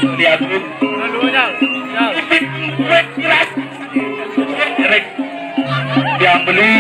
beli aku. Yang beli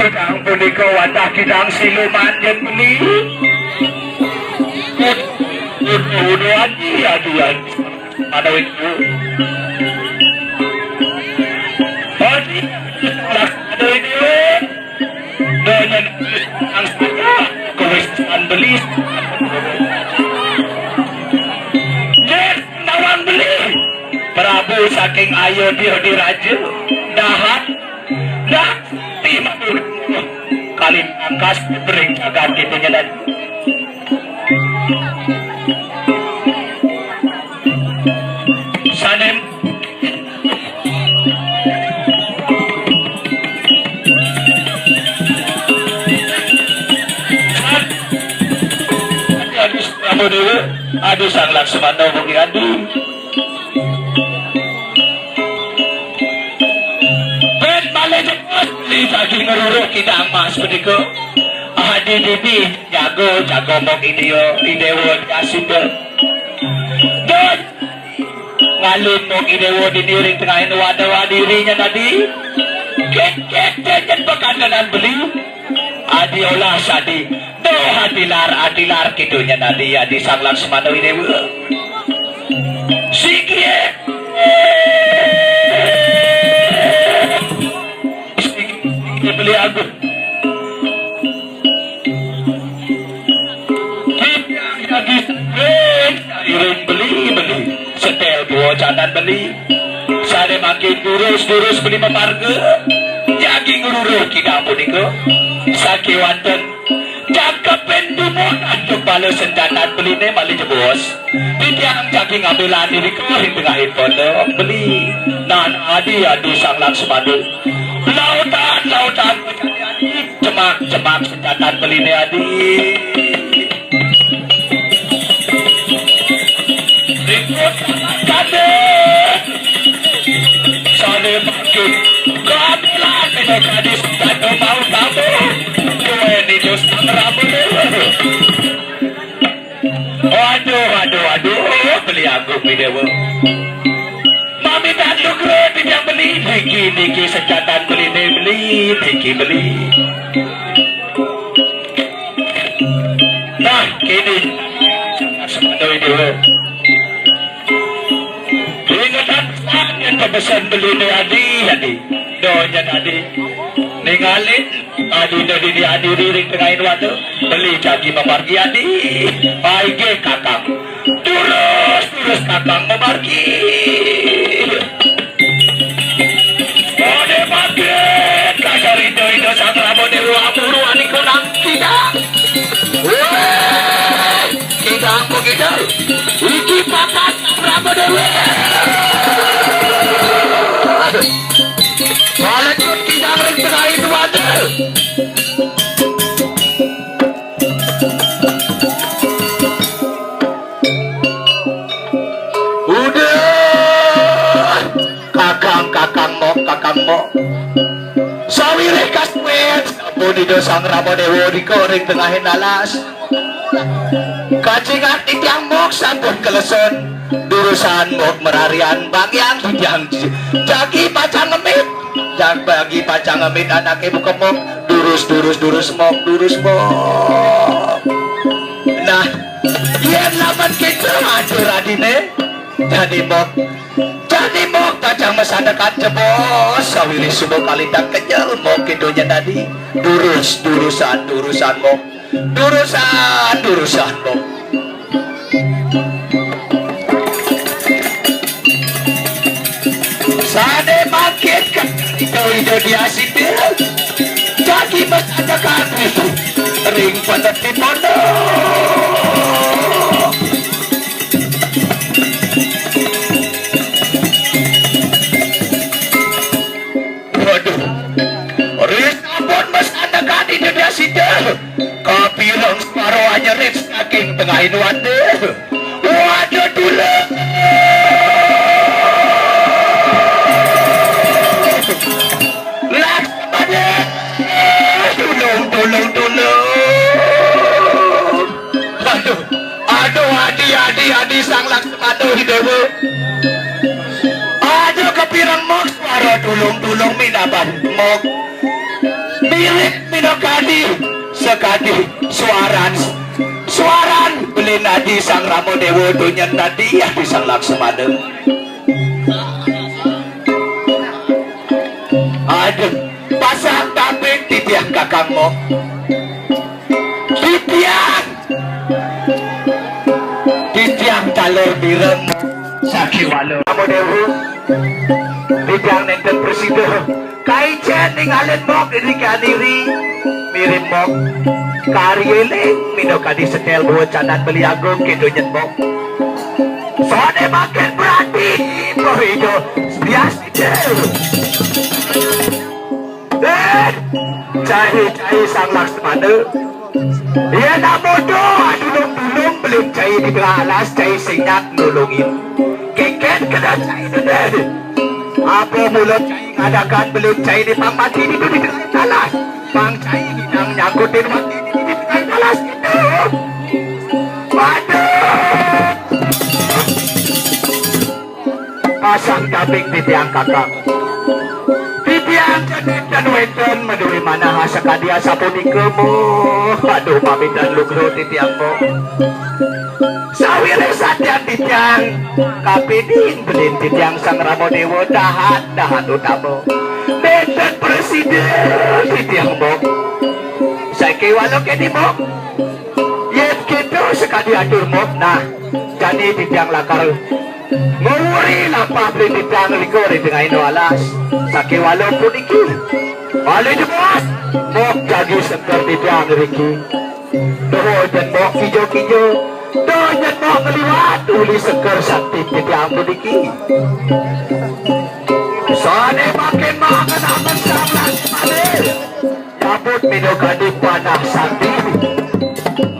kidang punika wadah kidang siluman yang beli udah aduan ada itu ada itu dengan yang saja kewisahan beli nawan beli Prabu saking ayo dia diraja dahat dah lima kali angkas bering jagat gitu nyelan sanem aduh sang Laksmana bagi aduh ben balik di daging ngeruruh kita emas begitu adi dibi jago mok idewo kasih dan ngalun mok idewo diniring tengahin wadah dirinya tadi kek dan pekadanan beli adi olah sadi hatilar kidunya tadi adi sang Laksmana idewo sikye beli aku iring beli setel dua cadan beli sare makin durus beli memarga jagi ngurur kita punika saki wanten cakapen dumon antuk balo senjata beli ne mali jebos tiang jagi ngambilan diri ke tengah pondok beli nan adi sang Laksmana lautan cemak senjata beli ne adi ribut kade sane makin kabelan ne kade senjata mau tamu kowe ni jos rabu aduh beli aku videwo mami dan lugro tidak beli niki senjata beli beli nah kini semua itu ingatan yang kebesan beli ni adi doanya tadi ningalin adi ring tengahin waktu beli jagi memargi adi baik kakang terus kakang memargi ode maget kasar itu sang Prabu Dewa aburu aniku nang tidak tidak begitu iki pakat Prabu Dewa walaupun tidak ring tengahin waktu kakang mo sawire kaswet budi dosang Prabu Dewa dikoring tengahin alas kacingan tiang mok sampun keleson durusan mok merarian bagian tiang jagi pacang ngemit bagi pacang ngemit anaknya buka mok durus mok nah kian laman kita adur adine jadi mok pacang mesadakan jebos sawiri subuh kali tak kenyal mok kidonya tadi durusan mok sade makin kan itu dia sipil jadi mesadakan ring pada tipono kapirang separuh aja rit saking tengahin waduh dulu Laksmana tolong Aduh, adi sang Laksmana Hidewa. Aduh kepirang mok suara tulung minaban mok. Mirip minokadi sekadi suaran beli nadi sang Ramo Dewa dunyan nadi adi sang Laksmana. Aduh pasang taping titiang kakang mok. Titiang talor birem sakiwalo Ramo Dewa titiang nenten presiden kaicen ningalin mok diri kaniri mirip mok karyeling minokadi setel buat canan beli agung kedonyen mok sone makin berarti bohido biasa cahaya sang Laksmana ya namodo dulung belum cahaya di alas cahaya sinyak nulungin keken kena cahaya dede apa mulut cahaya ngadakan belum cahaya di pangmati di alas pang cahaya yang nyangkutin mati di alas gitu waduh pasang kaping di tiang kakak titiang cedik dan weten meduri mana sakadia sapunikemu aduh pamit dan lugro titiang mo sawire satyan titiang kapidin belin titiang sang Ramo Dewa dahat utama beten presiden titiang mo saiki walo kedi mo yet gitu sekadi atur mo nah jadi titiang lakar nguri lapah beli titiang rigori dengan ino alas saki walaupun iki balik jebot mok jadi seger titiang riki dojen mok kijo dojen mok ngeliwat uli seger sakti titiang pun iki sane makin mangan-angan samlas balik nyabut minokadi panah sakti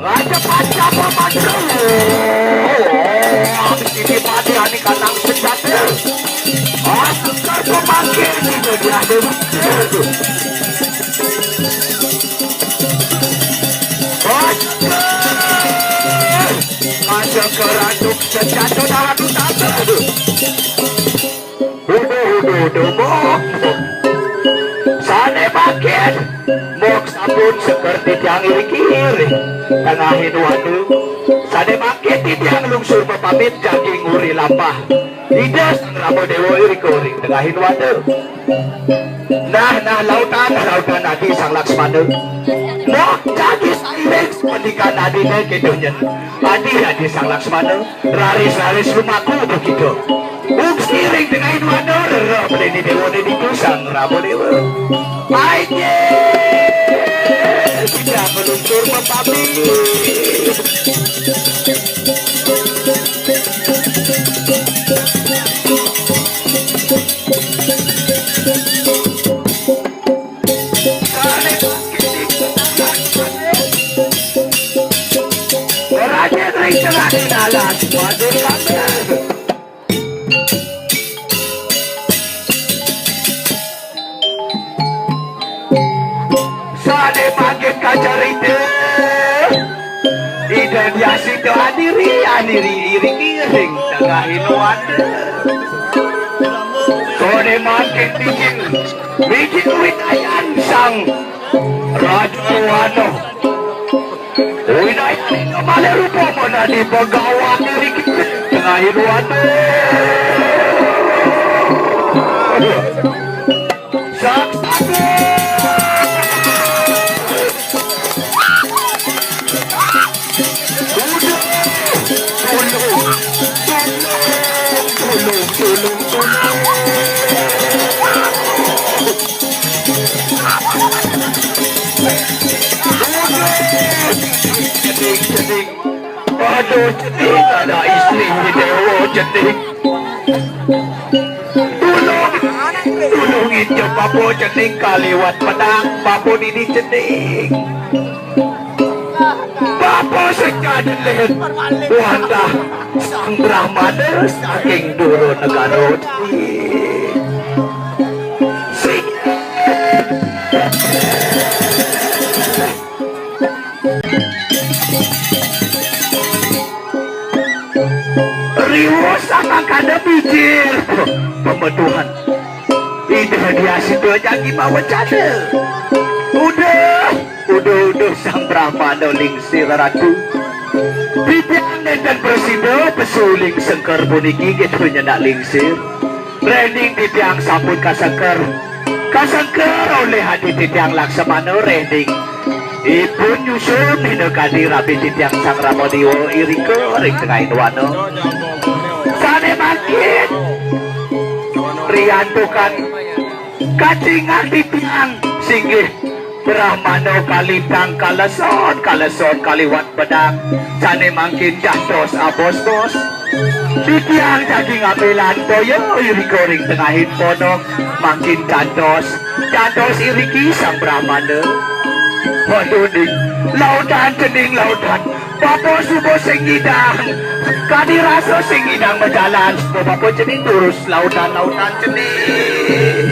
raja panca pemadru ini mati ani kanang senjata asukar pemanggil itu dia ada masuk ke randuk senjata dalam utama udah mok sane makin mok sabun seperti tiang iri-kiri tengahin waduh sane makin tiang lungsur pamit jadi nguri lapah tidak sang Ramo Dewa iri-kiri tengahin waduh nah lautan nadi sang Laksmana mok jadi sairing pendikan adine kedonyen adi sang Laksmana raris rumahku begitu siring tengahin waduh rerah beli Dewa itu sang Ramo Dewa aja tidak meluncur mempamit Raja Raja Alas Wadur Kamar Sade pakai kacar itu Idan yasi do aniri iring tengahin wadah Sade makin bikin winayan sang Raja Wano winayan itu malah rupa mana di pegawai diri kita tengahin wadah Saksana Cedik aduh cedik ada istri Dewa cedik tulung itu papo cedik kaliwat pedang papo ini cedik papo sejadah leher wanda sang Brahmana saking dulu negara Anjir, pembetulan. Itu dia situ aja gimana cara? Udah sang Brahmana lingsir ratu. Bidang dan presiden pesuling sengker puniki gitu nyendak lingsir. Rending titiang sambut kasengker oleh hadi titiang Laksamana rending. Ipun nyusun hinekadi rabi titiang sang Ramadiwo iriko ring tengah inwano. Sane makin riantukan kacingan titiang singgih Brahmana kalintang kalason kaliwat pedang. Sane makin jahtos abos-bos. Titiang daging apelan toyo iriko ring tengahin ponok. Makin jantos iriki sang Brahmana. Waduh ning, lautan cening lautan. Bapo subo sing ngidang, kadi raso sing ngidang berjalan. Bapo cening terus lautan cening.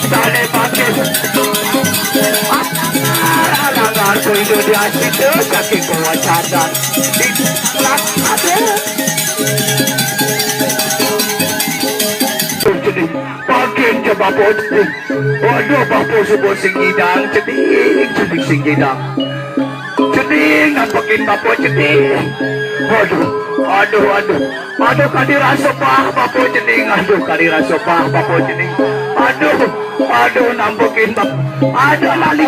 Sane pakai alangan ko Indonesia situ sakit kewacatan di ada. Pakai coba posting. Waduh, bapo subuh sing ngidang cening sing ngidang. Cening nampakin bapo cening. Aduh kadi rasa pah bapo cening. Kadi rasa pah bapo cening. Aduh nampakin bapo. Aduh lali.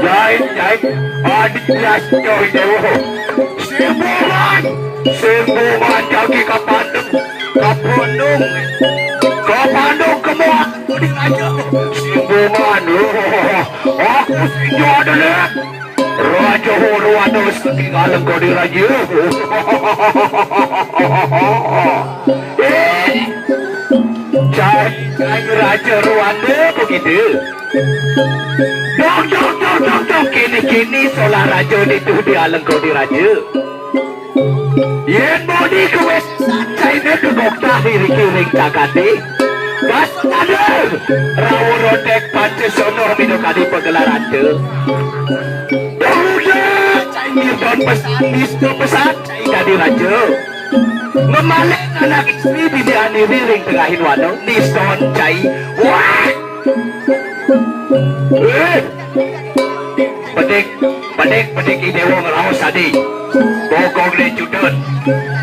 Jahit, adik jauh dewa. Simbuman jagi kapandung, kemuat kuning aja. Simbuman, aku sinjo adalah Raja Horwados ketinggalan kau di raja. Cari Raja Rwanda begitu. Dong, kini solar raja itu di alam kau di raja. Yen bodi kewes China duduk tahir kiring takati. Gas ada Rawu rodek pancesono minukadi pegelaran tu. Udah Chinese don pesan China di raja. Memalek anak istri bidiani ring tengahin wano Niston cai. Wah. Pedik idewo ngelawas tadi. Bokong le cudun.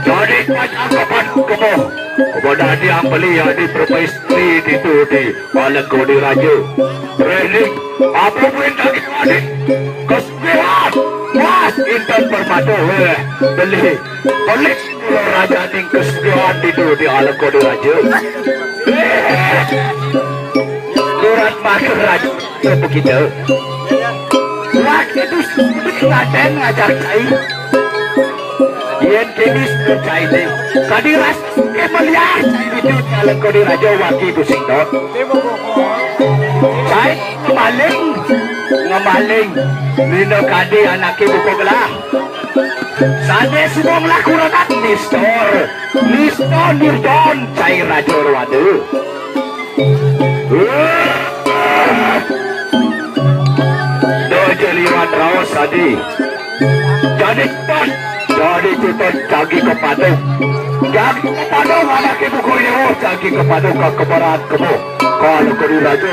Jadi macam kapan kemo. Kepada dia beli di perpestri itu di Balengko di Raja. Relik apa pun lagi adik. Kesepian. Mas intan permata beli Raja ning kesepian itu di Balengko di Raja. Surat makan Raja begitu. Waktu itu ngaten ngajak cai. Yen kini cai ni. Kadi ras ke melihat itu kalau kau di Raja waktu itu singdot. Cai ngamaling. Nino kadi anak ibu kogelah. Sade semua melakukan Niston cai Raja Rwanda. Jeliwan rawas tadi. Jadi kita jagi kepadung. Anak ibu kau ini jagi kepadung ke kebarat kamu. Kalau kau di Raja.